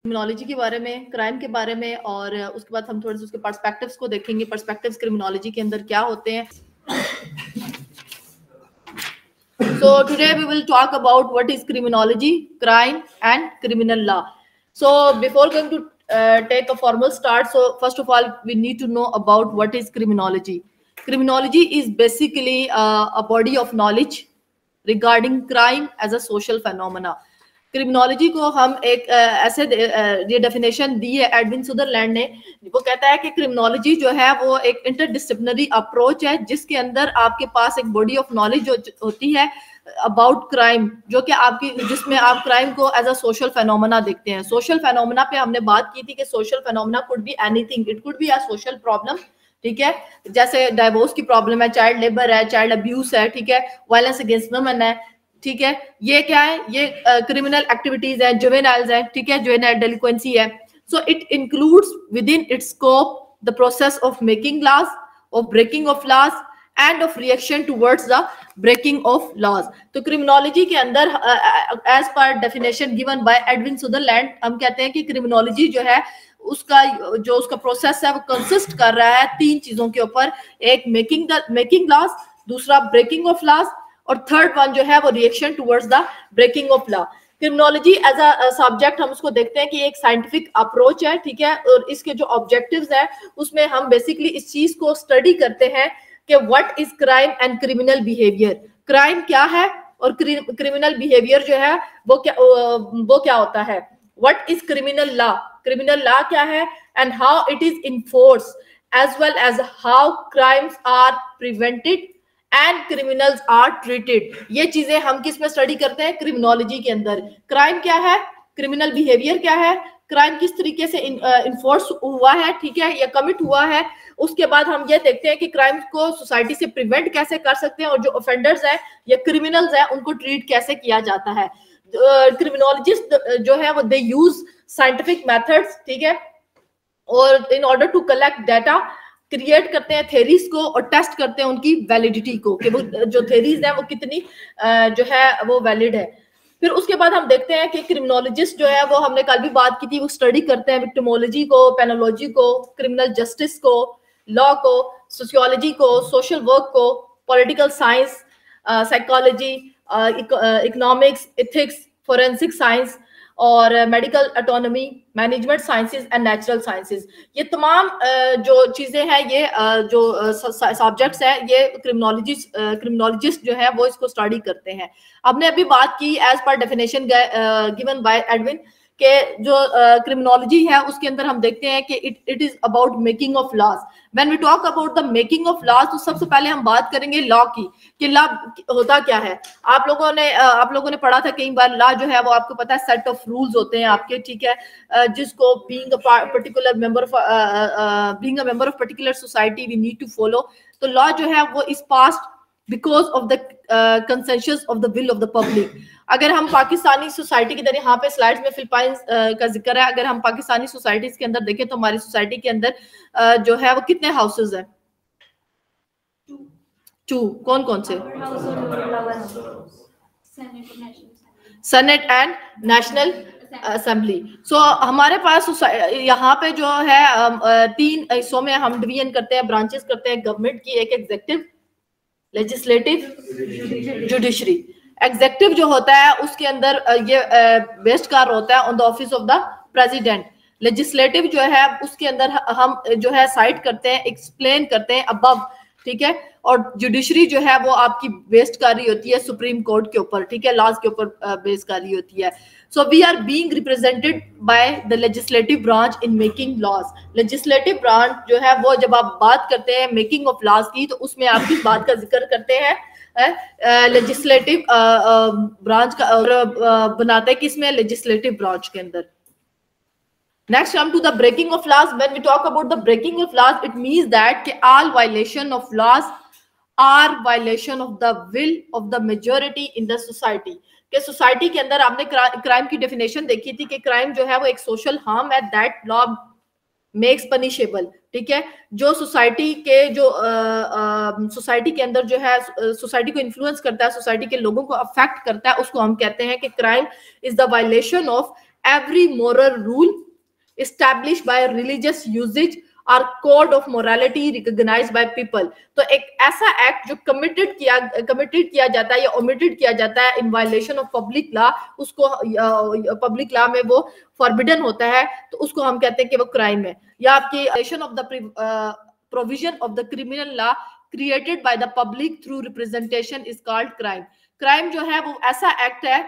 Criminology के बारे में, क्राइम के बारे में, और उसके बाद हम थोड़े से उसके पर्सपेक्टिव्स को देखेंगे, पर्सपेक्टिव्स क्रिमिनोलॉजी के अंदर क्या होते हैं. So today we will talk about what is criminology, crime and criminal law. So before going to take a formal start, so first of all we need to know about what is criminology. Criminology is basically a body of knowledge regarding crime as a social phenomena. Criminology को हम एक ऐसे ये definition दी है Edwin Sutherland ने. वो कहता है कि क्रिमिनोलॉजी जो है वो एक इंटरडिसिप्लिनरी अप्रोच है जिसके अंदर आपके पास एक बॉडी ऑफ नॉलेज होती है अबाउट क्राइम, जो कि आपकी जिसमें आप क्राइम को एज अ सोशल फेनोमेना देखते हैं. सोशल फेनोमेना पे हमने बात की थी कि social phenomena could be anything, it could be a social problem. ठीक है, जैसे डाइवोर्स की प्रॉब्लम है, चाइल्ड लेबर है, चाइल्ड अब्यूज है, ठीक है, वायलेंस अगेंस्ट वुमेन है. ठीक है, ये क्या है, ये क्रिमिनल एक्टिविटीज है, जुवेनाइल्स है. ठीक है, जुवेनाइल डेलिक्वेंसी है. So it includes within its scope the process of making laws, of breaking of laws and of reaction towards the breaking of laws. तो क्रिमिनोलॉजी के अंदर एज पर definition given by Edwin Sutherland हम कहते हैं कि criminology जो है उसका प्रोसेस है वो कंसिस्ट कर रहा है तीन चीजों के ऊपर. एक मेकिंग लॉज, दूसरा ब्रेकिंग ऑफ लॉज, और थर्ड वन जो है वो reaction towards the breaking of law. Criminology as a subject हम उसको देखते हैं कि एक साइंटिफिक अप्रोच है. ठीक है, और इसके जो ऑब्जेक्टिव्स हैं उसमें हम बेसिकली इस चीज को स्टडी करते हैं कि what is crime and criminal behaviour. Crime क्या है और क्रिमिनल बिहेवियर जो है वो क्या होता है. What is criminal law, criminal law क्या है, and how it is enforce, as well as how crimes are prevented and criminals are treated. ये चीजें हम किस में स्टडी करते हैं, क्रिमिनोलॉजी के अंदर. क्राइम क्या है, क्रिमिनल बिहेवियर क्या है, क्राइम किस तरीके से इन्फोर्स हुआ है, ठीक है, या कमिट हुआ है. उसके बाद हम ये देखते हैं कि क्राइम को सोसाइटी से प्रिवेंट कैसे कर सकते हैं, और जो ऑफेंडर्स हैं या क्रिमिनल्स हैं उनको ट्रीट कैसे किया जाता है. क्रिमिनोलॉजिस्ट जो है वो दे यूज साइंटिफिक मेथड्स. ठीक है, और in order to collect data create करते हैं थेरीज को और टेस्ट करते हैं उनकी वैलिडिटी को कि वो जो थेरीज हैं वो कितनी जो है वो वैलिड है. फिर उसके बाद हम देखते हैं कि क्रिमिनोलॉजिस्ट जो है वो हमने कल भी बात की थी, वो स्टडी करते हैं विक्टिमोलॉजी को, पेनोलॉजी को, क्रिमिनल जस्टिस को, लॉ को, सोशियोलॉजी को, सोशल वर्क को, political science, psychology, economics, ethics, forensic science और medical autonomy, management sciences and natural sciences. ये तमाम जो चीजें हैं, ये जो सब्जेक्ट्स हैं, ये क्रिमिनोलॉजिस्ट जो है वो इसको स्टडी करते हैं. हमने अभी बात की एज पर डेफिनेशन गिवन बाय एडविन के जो क्रिमिनोलॉजी है उसके अंदर हम देखते हैं कि it is about making of laws. When we talk about the making of laws तो सबसे पहले हम बात करेंगे लॉ की कि लॉ होता क्या है. आप लोगों ने पढ़ा था कई बार, लॉ जो है वो आपको पता है सेट ऑफ रूल्स होते हैं आपके. ठीक है, जिसको being a member of particular society we need to follow. तो लॉ जो है वो is passed because of the consensus of the will of the public. अगर हम पाकिस्तानी सोसाइटी की तरह, यहाँ पे स्लाइड्स में फिलिपाइंस का जिक्र है, अगर हम पाकिस्तानी सोसाइटीज के अंदर देखें तो हमारी सोसाइटी के अंदर जो है वो कितने हाउसेज हैं, 2. कौन कौन से, सेनेट एंड नेशनल असेंबली. सो हमारे पास यहाँ पे जो है 3 हिस्सों में हम डिवीजन करते हैं, ब्रांचेस करते हैं गवर्नमेंट की. एक एग्जीक्यूटिव, लेजिस्लेटिव, जुडिशरी. एग्जीक्यूटिव जो होता है उसके अंदर ये बेस्ड कर होता है on the office of the president. Legislative जो है उसके अंदर हम जो है साइट करते हैं, एक्सप्लेन करते हैं अबव. ठीक है, और जुडिशरी जो है वो आपकी बेस्ड कर रही होती है सुप्रीम कोर्ट के ऊपर. ठीक है, लॉज के ऊपर बेस कर रही होती है. So we are being represented by the legislative branch in making laws. Legislative branch जो है वो जब आप बात करते हैं मेकिंग ऑफ लॉज की तो उसमें आप किस बात का जिक्र करते हैं, लेजिस्लेटिव ब्रांच का, और बनाते हैं किसमें, लेजिस्लेटिव ब्रांच के अंदर. Next come to the breaking of laws. When we talk about the breaking of laws, it means that all violation of laws are violation of the will of the majority in the society. कि society के अंदर आपने crime की definition देखी थी कि crime जो है वो एक सोशल हार्म है दैट लॉ मेक्स पनिशेबल. ठीक है, जो सोसाइटी के जो सोसाइटी के अंदर जो है सोसाइटी को इन्फ्लुएंस करता है, सोसाइटी के लोगों को अफेक्ट करता है, उसको हम कहते हैं कि crime is the violation of every moral rule established by religious usage और code of morality recognised by people. तो एक ऐसा एक्ट जो कमिटेड किया जाता है या ओमिटेड किया जाता है in violation of public law, उसको पब्लिक लॉ में वो फॉरबिडन होता है, तो उसको हम कहते हैं कि वो क्राइम है। या आपकी of the provision of the criminal law created by the public through representation is called crime. Crime जो है वो ऐसा एक्ट है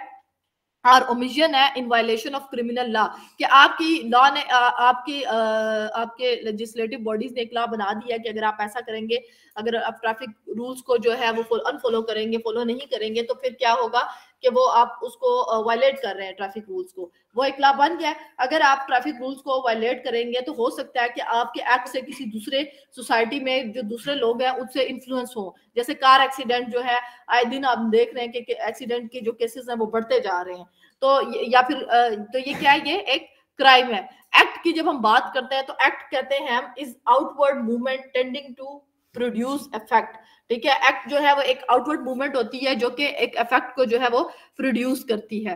और ओमिशन है in violation of criminal law, कि आपकी लॉ ने आपके लेजिस्लेटिव बॉडीज ने एक लॉ बना दिया कि अगर आप ऐसा करेंगे, अगर आप ट्रैफिक रूल्स को जो है वो अनफॉलो करेंगे, फॉलो नहीं करेंगे, तो फिर क्या होगा कि वो आप उसको वायलेट कर रहे हैं ट्रैफिक रूल्स को। वो एक लॉ बन गया। अगर आप ट्रैफिक रूल्स को वायलेट करेंगे तो हो सकता है कि आपके एक्ट से किसी दूसरे सोसाइटी में जो दूसरे लोग हैं उससे इन्फ्लुएंस हो। जैसे कार एक्सीडेंट जो है, आए दिन आप देख रहे हैं कि एक्सीडेंट के जो केसेस हैं वो बढ़ते जा रहे हैं। तो या फिर तो ये क्या है, ये एक क्राइम है। एक्ट की जब हम बात करते हैं तो एक्ट कहते हैं हम is outward movement tending to produce effect. ठीक है, एक्ट जो है वो एक आउटवर्ड मूवमेंट होती है जो कि एक इफेक्ट को जो है वो प्रोड्यूस करती है।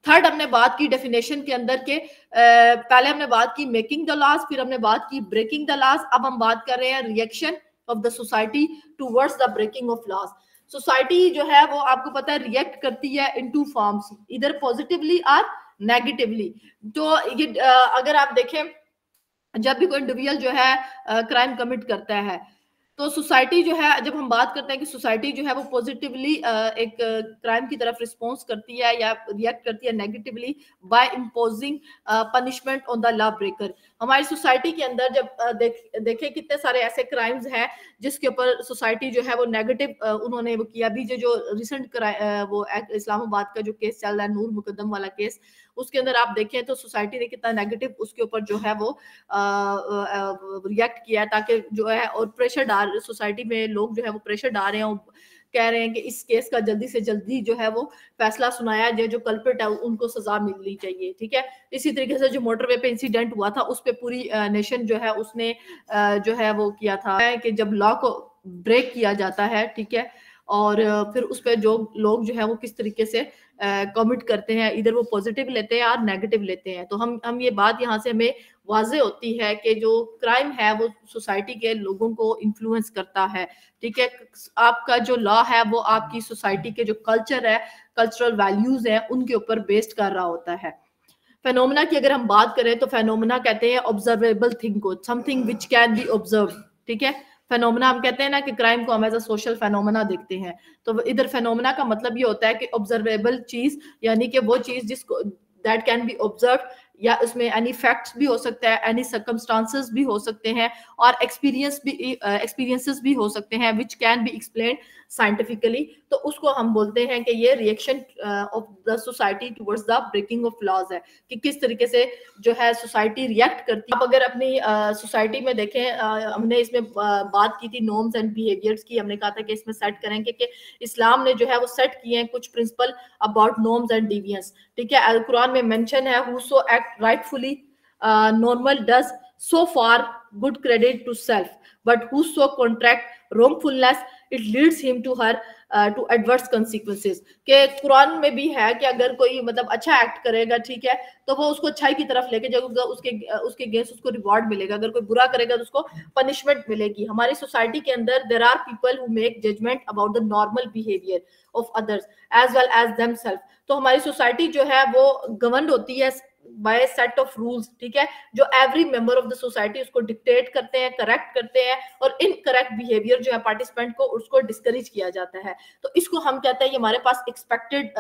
थर्ड हमने बात की डेफिनेशन के अंदर के पहले हमने बात की मेकिंग द लॉज, फिर हमने बात की ब्रेकिंग द लॉज, अब हम बात कर रहे हैं reaction of the society towards the breaking of laws. Society जो है वो आपको पता है रिएक्ट करती है इन टू फॉर्म्स, इधर पॉजिटिवली और नेगेटिवली। तो ये अगर आप देखें, जब भी कोई इंडिविजुअल जो है क्राइम कमिट करता है, तो सोसाइटी जो है, जब हम बात करते हैं कि सोसाइटी जो है वो पॉजिटिवली एक क्राइम की तरफ रिस्पॉन्स करती है या रिएक्ट करती है negatively by imposing punishment on the law breaker. हमारी सोसाइटी के अंदर जब देखें कितने सारे ऐसे क्राइम्स हैं जिसके ऊपर सोसाइटी जो है वो नेगेटिव उन्होंने वो किया। अभी जो रिसेंट वो इस्लामाबाद का जो केस चल रहा है, नूर मुकद्दम वाला केस, उसके अंदर आप देखें तो सोसाइटी ने कितना नेगेटिव उसके ऊपर जो है वो रिएक्ट किया, ताकि जो है और प्रेशर डाल, सोसाइटी में लोग जो है वो प्रेशर डाल रहे हैं, कह रहे हैं कि इस केस का जल्दी से जल्दी जो है वो फैसला सुनाया जाए, जो कल्प्रिट है उनको सजा मिलनी चाहिए। ठीक है, इसी तरीके से जो मोटरवे पे इंसिडेंट हुआ था उस पे पूरी नेशन जो है उसने जो है वो किया था कि जब लॉ को ब्रेक किया जाता है, ठीक है, और फिर उस पर जो लोग जो है वो किस तरीके से कमिट करते हैं, इधर वो पॉजिटिव लेते हैं और नेगेटिव लेते हैं। तो हम ये बात यहाँ से हमें वाजे होती है कि जो क्राइम है वो सोसाइटी के लोगों को इन्फ्लुएंस करता है। ठीक है, आपका जो लॉ है वो आपकी सोसाइटी के जो कल्चर है, कल्चरल वैल्यूज है, उनके ऊपर बेस्ड कर रहा होता है। फेनोमेना की अगर हम बात करें तो फेनोमेना कहते हैं ऑब्जर्वेबल थिंग को, something which can B observe. ठीक है, फेनोमेना हम कहते हैं ना कि क्राइम को हम एज अ सोशल फेनोमेना देखते हैं, तो इधर फेनोमेना का मतलब ये होता है कि ऑब्जर्वेबल चीज, यानी कि वो चीज जिसको दैट कैन बी ऑब्जर्व, या उसमें एनी फैक्ट्स भी हो सकता है, एनी सर्कमस्टांसेस भी हो सकते हैं, और एक्सपीरियंसेस भी हो सकते हैं which can be explain scientifically. तो उसको हम बोलते हैं कि ये reaction of the society towards the breaking of laws है, कि किस तरीके से जो है सोसाइटी रिएक्ट करती है। आप अगर अपनी सोसाइटी में देखें, हमने इसमें बात की थी नॉर्म्स एंड बिहेवियर्स की, हमने कहा था कि इसमें सेट करेंगे कि इस्लाम ने जो है वो सेट किए हैं कुछ principle about norms and deviance. ठीक है, अल कुरान में मेंशन है whoso act rightfully normal does so far good credit to self, but whoso contract wrongfulness it leads him to her to adverse consequences। के कुरान में भी है कि अगर कोई मतलब अच्छा एक्ट करेगा, ठीक है, तो वो उसको अच्छाई की तरफ लेके जाएगा, उसके अगेंस्ट उसको रिवॉर्ड मिलेगा। अगर कोई बुरा करेगा तो उसको पनिशमेंट मिलेगी। हमारी सोसाइटी के अंदर there are people who make judgement about the normal behaviour of others as well as themself. तो हमारी सोसाइटी जो है वो गवर्न होती है बाय सेट ऑफ रूल्स। ठीक है, जो every member of the society उसको डिक्टेट करते हैं, करेक्ट करते हैं, और इनकरेक्ट बिहेवियर जो है पार्टिसिपेंट को उसको डिस्करेज किया जाता है। तो इसको हम कहते हैं, हमारे पास एक्सपेक्टेड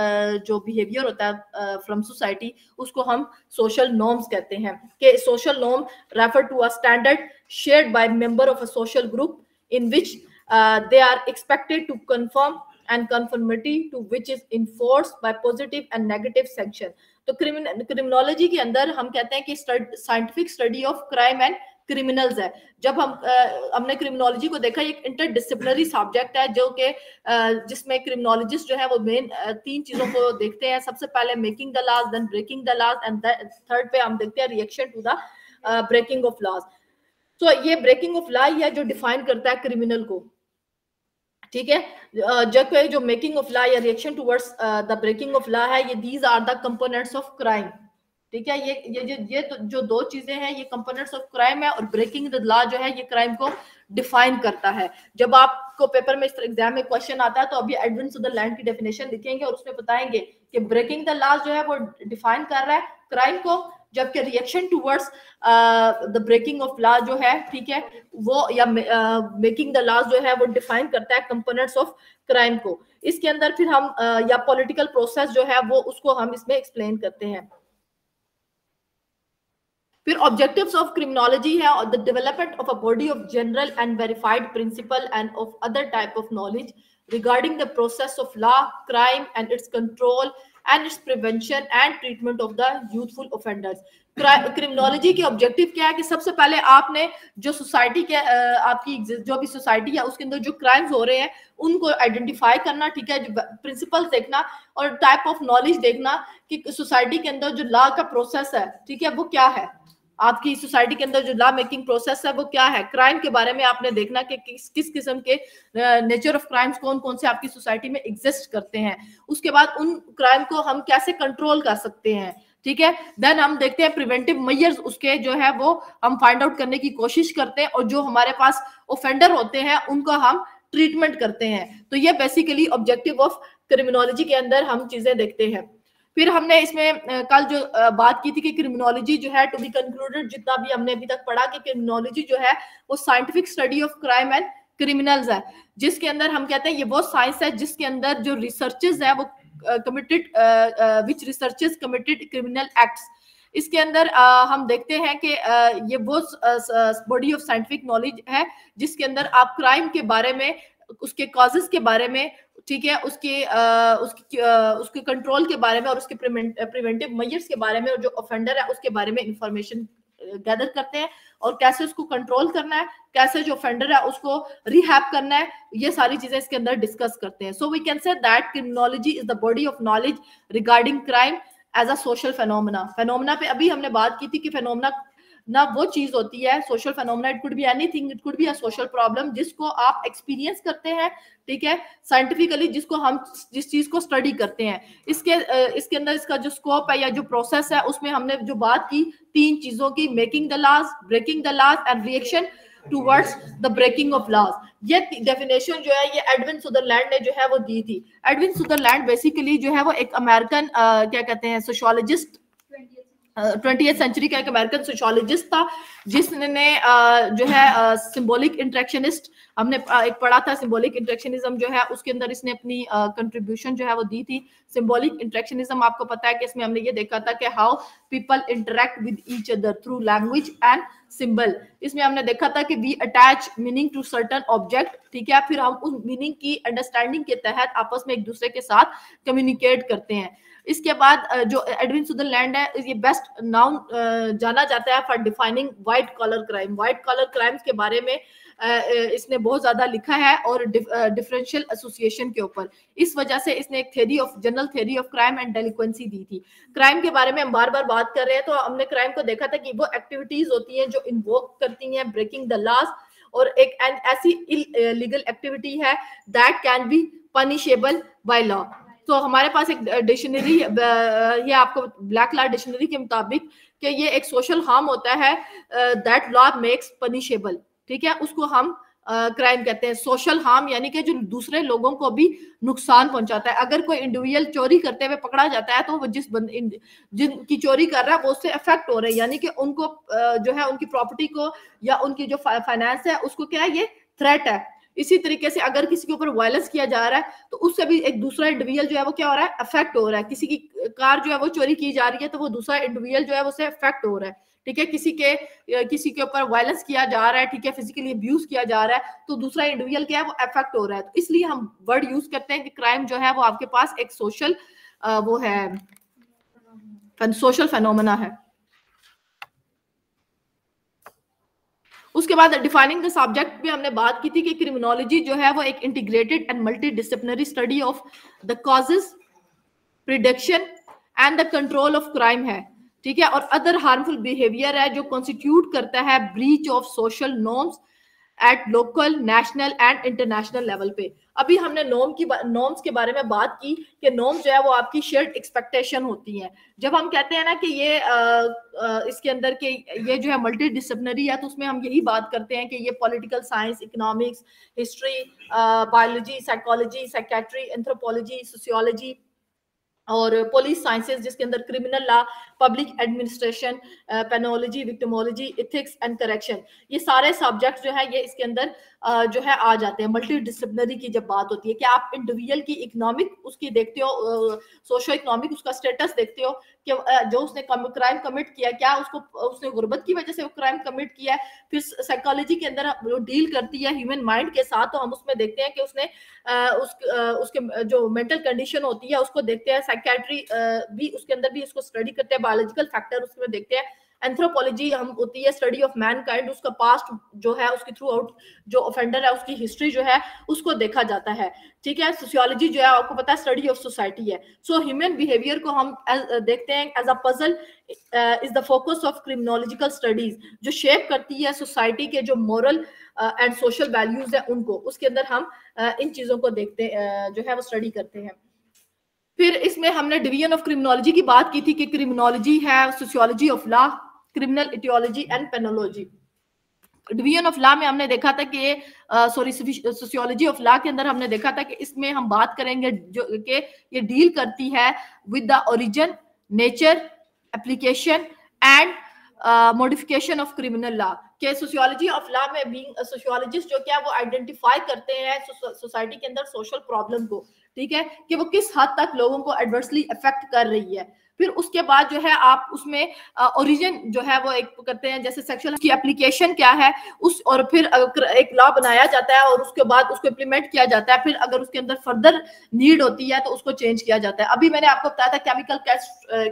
जो बिहेवियर होता है फ्रॉम सोसाइटी, उसको हम सोशल नॉर्म्स कहते हैं। कि social norm refer to a standard shared by member of a social group in which they are expected to conform and conformity to which is enforced by positive and negative sanction। तो criminology के अंदर हम कहते हैं कि scientific study of crime and criminals है। जब हमने क्रिमिनोलॉजी को देखा, एक इंटरडिसिप्लिनरी सब्जेक्ट है जो कि जिसमें क्रिमिनोलॉजिस्ट जो है वो मेन 3 चीजों को देखते हैं। सबसे पहले making the laws, then breaking the laws, and third पे हम देखते हैं reaction to the breaking of laws. तो ये ब्रेकिंग ऑफ लॉ है जो डिफाइन करता है क्रिमिनल को। ठीक है, जबकि जो मेकिंग ऑफ लॉ या reaction towards the breaking of law है, ये these are the components of crime. ठीक है, ये तो जो दो चीजें हैं ये कंपोनेंट्स ऑफ क्राइम है, और ब्रेकिंग द लॉ जो है ये क्राइम को डिफाइन करता है। जब आपको पेपर में इस तरह एग्जाम में क्वेश्चन आता है तो अभी एडविन सुदरलैंड की डेफिनेशन लिखेंगे और उसमें बताएंगे कि ब्रेकिंग द लॉ जो है वो डिफाइन कर रहा है क्राइम को, जबकि reaction towards the breaking of law जो है, ठीक है, वो या मेकिंग द लॉ जो है वो डिफाइन करता है कंपोनेंट्स ऑफ क्राइम को। इसके अंदर फिर हम या पॉलिटिकल प्रोसेस जो है वो उसको हम इसमें एक्सप्लेन करते हैं। फिर ऑब्जेक्टिव्स ऑफ क्रिमिनोलॉजी है और the development of a body of general and verified principle and of other type of knowledge regarding the process of law, crime and its control and its prevention and treatment of the youthful offenders. Criminology के objective क्या है कि सबसे पहले आपने जो society के आपकी जो भी सोसाइटी है उसके अंदर जो क्राइम्स हो रहे हैं उनको आइडेंटिफाई करना, ठीक है, जो प्रिंसिपल्स देखना और टाइप ऑफ नॉलेज देखना कि सोसाइटी के अंदर जो लॉ का प्रोसेस है, ठीक है, वो क्या है, आपकी सोसाइटी के अंदर जो लॉ मेकिंग प्रोसेस है वो क्या है। क्राइम के बारे में आपने देखना कि किस किस्म के नेचर ऑफ क्राइम्स कौन कौन से आपकी सोसाइटी में एग्जिस्ट करते हैं। उसके बाद उन क्राइम को हम कैसे कंट्रोल कर सकते हैं, ठीक है। देन हम देखते हैं प्रिवेंटिव मेजर्स, उसके जो है वो हम फाइंड आउट करने की कोशिश करते हैं, और जो हमारे पास ऑफेंडर होते हैं उनको हम ट्रीटमेंट करते हैं। तो ये बेसिकली ऑब्जेक्टिव ऑफ क्रिमिनोलॉजी के अंदर हम चीजें देखते हैं। फिर हमने इसमें कल जो बात की थी कि क्रिमिनोलॉजी जो है टू बी कंक्लूडेड, जितना भी हमने अभी तक पढ़ा कि क्रिमिनोलॉजी जो है वो scientific study of crime and criminals है, जिसके अंदर हम कहते हैं ये वो साइंस है जिसके अंदर जो रिसर्चेस है वो कमिटेड विच रिसर्चेस कमिटेड क्रिमिनल एक्ट्स। इसके अंदर हम देखते हैं कि ये वो बॉडी ऑफ साइंटिफिक नॉलेज है जिसके अंदर आप क्राइम के बारे में, उसके कॉजेस के बारे में, ठीक है, उसके कंट्रोल के बारे में और उसके प्रिवेंटिव मेजर्स के बारे में, और जो ऑफेंडर है उसके बारे में इंफॉर्मेशन गैदर करते हैं, और कैसे उसको कंट्रोल करना है, कैसे जो ऑफेंडर है उसको रिहैब करना है, ये सारी चीजें इसके अंदर डिस्कस करते हैं। So we can say that criminology is the body of knowledge regarding crime as a social phenomena पे अभी हमने बात की थी कि फेनोमेना ना वो चीज होती है, social phenomena, it could be anything, it could be a social problem जिसको आप एक्सपीरियंस करते हैं, ठीक है, साइंटिफिकली, जिसको हम जिस चीज को स्टडी करते हैं। इसके अंदर इसका जो स्कोप है या जो प्रोसेस है उसमें हमने जो बात की तीन चीजों की, making the laws, breaking the laws and reaction towards the breaking of laws. ये डेफिनेशन जो है ये एडविन सुदरलैंड ने जो है वो दी थी। एडविन सुदरलैंड बेसिकली जो है वो एक अमेरिकन क्या कहते हैं सोशियोलॉजिस्ट, 20th सेंचुरी का एक अमेरिकन सोशियोलॉजिस्ट था, जिसने जो है सिंबॉलिक इंटरेक्शनिस्ट, हमने एक पढ़ा था सिंबॉलिक इंटरेक्शनिज्म जो है, उसके अंदर इसने अपनी कंट्रीब्यूशन जो है वो दी थी। सिंबॉलिक इंटरेक्शनिज्म आपको पता है कि इसमें हमने ये देखा था कि how people interact with each other through language and symbol. इसमें हमने देखा था कि we attach meaning to certain object, ठीक है, फिर हम उस मीनिंग की अंडरस्टैंडिंग के तहत आपस में एक दूसरे के साथ कम्युनिकेट करते हैं। इसके बाद जो एडविन सुदरलैंड है, ये बेस्ट नाउन जाना जाता है for defining white collar crime. White collar crimes के बारे में इसने बहुत ज्यादा लिखा है और डिफरेंशियल एसोसिएशन के ऊपर। इस वजह से इसने एक theory of general theory of crime and delinquency दी थी। क्राइम के बारे में हम बार बार बात कर रहे हैं, तो हमने क्राइम को देखा था कि वो एक्टिविटीज होती हैं जो इन्वोक करती हैं ब्रेकिंग द लॉज, और एक ऐसी इलीगल एक्टिविटी है that can be punishable by law. तो हमारे पास एक डिक्शनरी, ये आपको ब्लैक लॉ डिक्शनरी के मुताबिक कि ये एक सोशल हार्म होता है दैट लॉ मेक्स पनिशेबल, ठीक है, उसको हम क्राइम कहते हैं। सोशल हार्म यानी कि जो दूसरे लोगों को भी नुकसान पहुंचाता है। अगर कोई इंडिविजुअल चोरी करते हुए पकड़ा जाता है तो वो जिनकी चोरी कर रहा है वो उससे अफेक्ट हो रहे हैं, यानी कि उनको जो है उनकी प्रॉपर्टी को या उनकी जो फाइनेंस है उसको क्या है, ये थ्रेट है। इसी तरीके से अगर किसी के ऊपर वायलेंस किया जा रहा है तो उससे भी एक दूसरा इंडिविजुअल जो है वो क्या हो रहा है, अफेक्ट हो रहा है। किसी की कार जो है वो चोरी की जा रही है तो वो दूसरा इंडिविजुअल जो है वो से अफेक्ट हो रहा है, ठीक है। किसी के ऊपर वायलेंस किया जा रहा है, ठीक है, फिजिकली अब्यूज किया जा रहा है, तो दूसरा इंडिविजुअल क्या है वो अफेक्ट हो रहा है। तो इसलिए हम वर्ड यूज करते हैं कि क्राइम जो है वो आपके पास एक सोशल वो है, सोशल फेनोमेना है। उसके बाद डिफाइनिंग द सब्जेक्ट में हमने बात की थी कि क्रिमिनोलॉजी जो है वो एक integrated and multi disciplinary study of the causes, prediction and the control of crime है, ठीक है, और अदर हार्मफुल बिहेवियर है जो कॉन्स्टिट्यूट करता है breach of social norms at local, national and international level पे। अभी हमने नॉर्म्स के बारे में बात की कि नॉर्म जो है वो आपकी शेयर्ड एक्सपेक्टेशन होती हैं। जब हम कहते हैं ना कि ये इसके अंदर के ये जो है मल्टी डिसिप्लिनरी है, तो उसमें हम यही बात करते हैं कि ये political science, economics, history, biology, psychology, psychiatry, anthropology, sociology और पुलिस साइंसेज, जिसके अंदर criminal law, public administration, penology, victimology, ethics and correction, ये सारे सब्जेक्ट जो है ये इसके अंदर जो है आ जाते हैं। मल्टी डिसिप्लिनरी की जब बात होती है कि आप इंडिविजुअल की इकोनॉमिक उसकी देखते हो, सोशो इकोनॉमिक उसका स्टेटस देखते हो कि जो उसने क्राइम कमिट किया, क्या उसने गुर्बत की वजह से वो क्राइम कमिट किया है। फिर साइकोलॉजी के अंदर वो डील करती है ह्यूमन माइंड के साथ, तो हम उसमें देखते हैं कि उसने उसके जो मेंटल कंडीशन होती है उसको देखते हैं। साइकेट्री भी उसके अंदर भी इसको स्टडी करते हैं, बायोलॉजिकल फैक्टर उसमें देखते हैं। एंथ्रोपोलॉजी हम होती है स्टडी ऑफ मैनकाइंड, उसका पास्ट जो है उसकी थ्रू आउट जो ऑफेंडर है उसकी हिस्ट्री जो है उसको देखा जाता है, ठीक है। सोशियोलॉजी जो है आपको पता है स्टडी ऑफ सोसाइटी है। सो ह्यूमन बिहेवियर को हम देखते हैं as a puzzle is the focus of criminological studies, जो शेप करती है सोसाइटी के जो मॉरल एंड सोशल वैल्यूज है उनको, उसके अंदर हम इन चीजों को देखते जो है वो स्टडी करते हैं। फिर इसमें हमने डिवीजन ऑफ क्रिमिनोलॉजी की बात की थी कि क्रिमिनोलॉजी है sociology of law, criminal etiology and penology. Division of law में हमने देखा था कि सोशियोलॉजी ऑफ लॉ के अंदर हमने देखा था कि इसमें हम बात करेंगे जो कि ये डील करती है with the origin, nature, application and modification of criminal law. के सोशियोलॉजी ऑफ लॉ में भी सोशियोलॉजिस्ट जो क्या वो आइडेंटिफाई करते हैं सोसाइटी के अंदर सोशल प्रॉब्लम को, ठीक है, कि वो किस हद तक लोगों को एडवर्सली इफेक्ट कर रही है। फिर उसके बाद जो है आप उसमें ओरिजिन जो है वो एक करते हैं, जैसे सेक्सुअल की एप्लीकेशन क्या है उस, और फिर एक लॉ बनाया जाता है और उसके बाद उसको इम्प्लीमेंट किया जाता है। फिर अगर उसके अंदर फर्दर नीड होती है तो उसको चेंज किया जाता है। अभी मैंने आपको बताया था केमिकल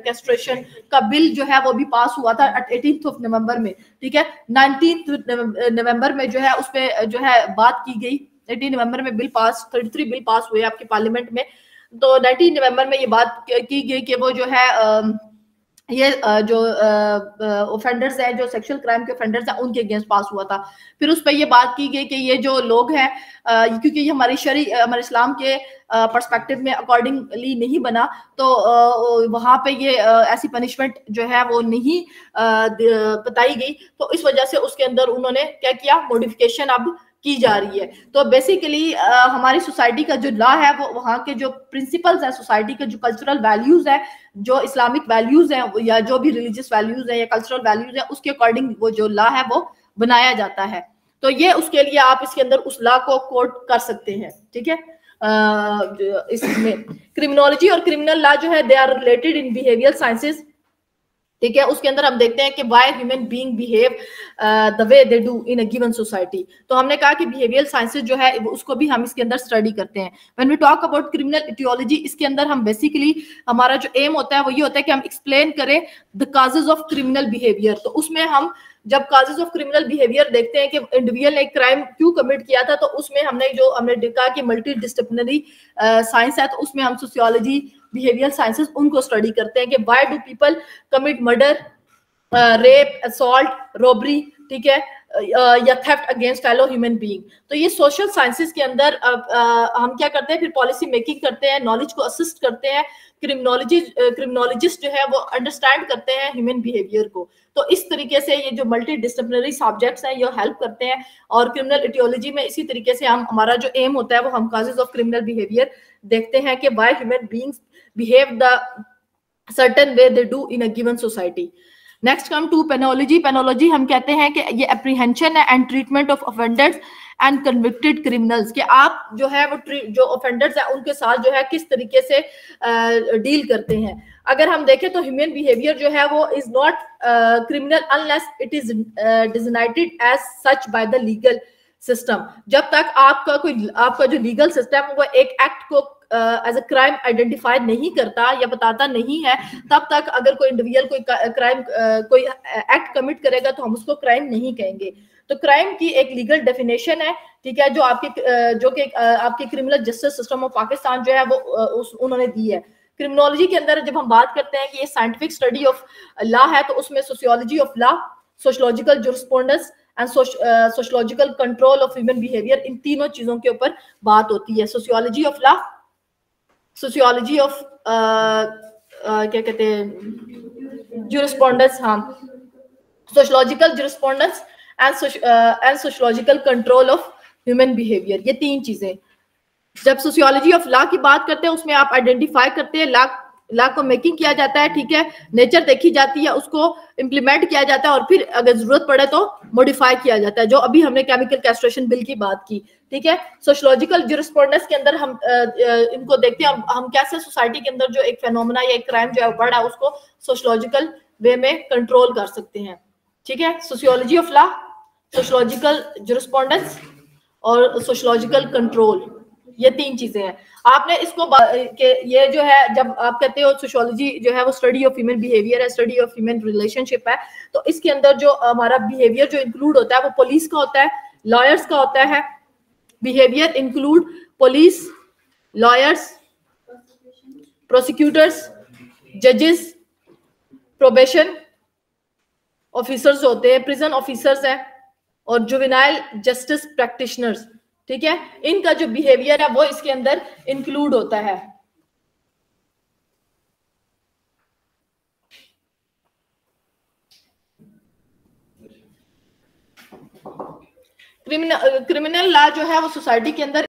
कैस्ट्रेशन का बिल जो है वो भी पास हुआ था 18 नवंबर में, ठीक है। 19 नवंबर में जो है उस पर जो है बात की गई, 18 नवंबर में बिल पास, 33 बिल पास हुए आपके पार्लियामेंट में। तो 19 नवंबर में ये बात की गई कि वो जो है ये जो ऑफेंडर्स है, जो सेक्सुअल क्राइम के ऑफेंडर्स हैं, उनके अगेंस्ट पास हुआ था। फिर उस पर ये बात की गई कि ये जो लोग हैं, क्योंकि ये हमारे इस्लाम के पर्सपेक्टिव में अकॉर्डिंगली नहीं बना, तो वहां पे ये ऐसी पनिशमेंट जो है वो नहीं बताई गई, तो इस वजह से उसके अंदर उन्होंने क्या किया, मॉडिफिकेशन अब की जा रही है। तो बेसिकली हमारी सोसाइटी का जो लॉ है वो वहाँ के जो प्रिंसिपल्स है सोसाइटी के, जो कल्चरल वैल्यूज है, जो इस्लामिक वैल्यूज हैं या जो भी रिलीजियस वैल्यूज है या कल्चरल वैल्यूज है, उसके अकॉर्डिंग वो जो लॉ है वो बनाया जाता है। तो ये उसके लिए आप इसके अंदर उस लॉ को कोट कर सकते हैं, ठीक है। इसमें क्रिमिनोलॉजी और क्रिमिनल लॉ जो है they are related in behaviour sciences, ठीक है। उसके अंदर हम देखते हैं कि why human being behave the way they do in a given society. तो हमने कहा कि बिहेवियल साइंसेज जो है उसको भी हम इसके अंदर स्टडी करते हैं। When we talk about criminal aetiology, इसके अंदर हम बेसिकली हमारा जो एम होता है वो ये होता है कि हम एक्सप्लेन करें the causes of criminal behaviour. तो उसमें हम जब काजेज ऑफ क्रिमिनल बिहेवियर देखते हैं कि इंडिविजुअल ने क्राइम क्यों कमिट किया था, तो उसमें हमने कहा कि मल्टी डिसिप्लिनरी साइंस है, तो उसमें हम सोशियोलॉजी, बिहेवियर साइंसेस उनको स्टडी करते हैं कि why do people commit murder, rape, assault, robbery, ठीक है, या theft against fellow human being. तो ये सोशल साइंसेस के अंदर हम क्या करते हैं, फिर पॉलिसी मेकिंग करते हैं, नॉलेज को असिस्ट करते हैं। क्रिमिनोलॉजिस्ट जो है वो अंडरस्टैंड करते हैं ह्यूमन बिहेवियर को। तो इस तरीके से ये जो मल्टी डिसिप्लिनरी सब्जेक्ट्स हैं ये हेल्प करते हैं। और क्रिमिनल इटियोलॉजी में इसी तरीके से हमारा जो एम होता है वो हम काजेज ऑफ क्रिमिनल बिहेवियर देखते हैं कि why human beings behave the certain way they do in a given society. Next come to penology. Penology हम कहते हैं कि ये एप्रीहेंशन है and treatment of offenders and convicted criminals, कि आप जो है वो जो ऑफेंडर्स है उनके साथ जो है किस तरीके से डील करते हैं। अगर हम देखें तो ह्यूमन बिहेवियर जो है वो is not criminal unless it is designated as such by the legal system. जब तक आपका जो लीगल सिस्टम है वो एक एक्ट को एज अ क्राइम आइडेंटिफाई नहीं करता या बताता नहीं है, तब तक अगर कोई इंडिविजुअल कोई एक्ट कमिट करेगा तो हम उसको क्राइम नहीं कहेंगे। तो क्राइम की एक लीगल डेफिनेशन है, ठीक है, जो आपके criminal justice system of Pakistan जो है वो उन्होंने दी है। क्रिमिनोलॉजी के अंदर जब हम बात करते हैं कि ये साइंटिफिक स्टडी ऑफ लॉ है, तो उसमें sociology of law, sociological jurisprudence, and sociological control of human behaviour, इन तीनों चीजों के ऊपर बात होती है। Sociology of law, sociology of क्या कहते हैं, ज्यूरिस्प्रूडेंस, हाँ, sociological jurisprudence and sociological control of human behaviour, ये तीन चीजें। जब सोशियोलॉजी ऑफ लॉ की बात करते हैं उसमें आप आइडेंटिफाई करते हैं लॉ को मेकिंग किया जाता है, ठीक है, नेचर देखी जाती है, उसको इम्प्लीमेंट किया जाता है और फिर अगर जरूरत पड़े तो मॉडिफाई किया जाता है, जो अभी हमने केमिकल कैस्ट्रेशन बिल की बात की, ठीक है। सोशियोलॉजिकल ज्यूरिस्प्रूडेंस के अंदर हम इनको देखते हैं और हम कैसे सोसाइटी के अंदर जो एक फेनोमेना या एक क्राइम जो है बढ़ा है उसको सोशियोलॉजिकल वे में कंट्रोल कर सकते हैं, ठीक है। Sociology of law, sociological jurisprudence और सोशियोलॉजिकल कंट्रोल, ये तीन चीजें हैं। आपने इसको के ये जो है, जब आप कहते हो सोशियोलॉजी जो है वो स्टडी ऑफ ह्यूमन बिहेवियर है, स्टडी ऑफ ह्यूमन रिलेशनशिप है, तो इसके अंदर जो हमारा बिहेवियर जो इंक्लूड होता है वो पुलिस का होता है, लॉयर्स का होता है। Behaviour include police, lawyers, prosecutors, जजेस, प्रोबेशन ऑफिसर्स होते हैं, प्रिजन ऑफिसर्स हैं, और जुवेनाइल जस्टिस प्रैक्टिशनर्स, ठीक है। इनका जो बिहेवियर है वो इसके अंदर इंक्लूड होता है। क्रिमिनल लॉ जो है वो सोसाइटी के अंदर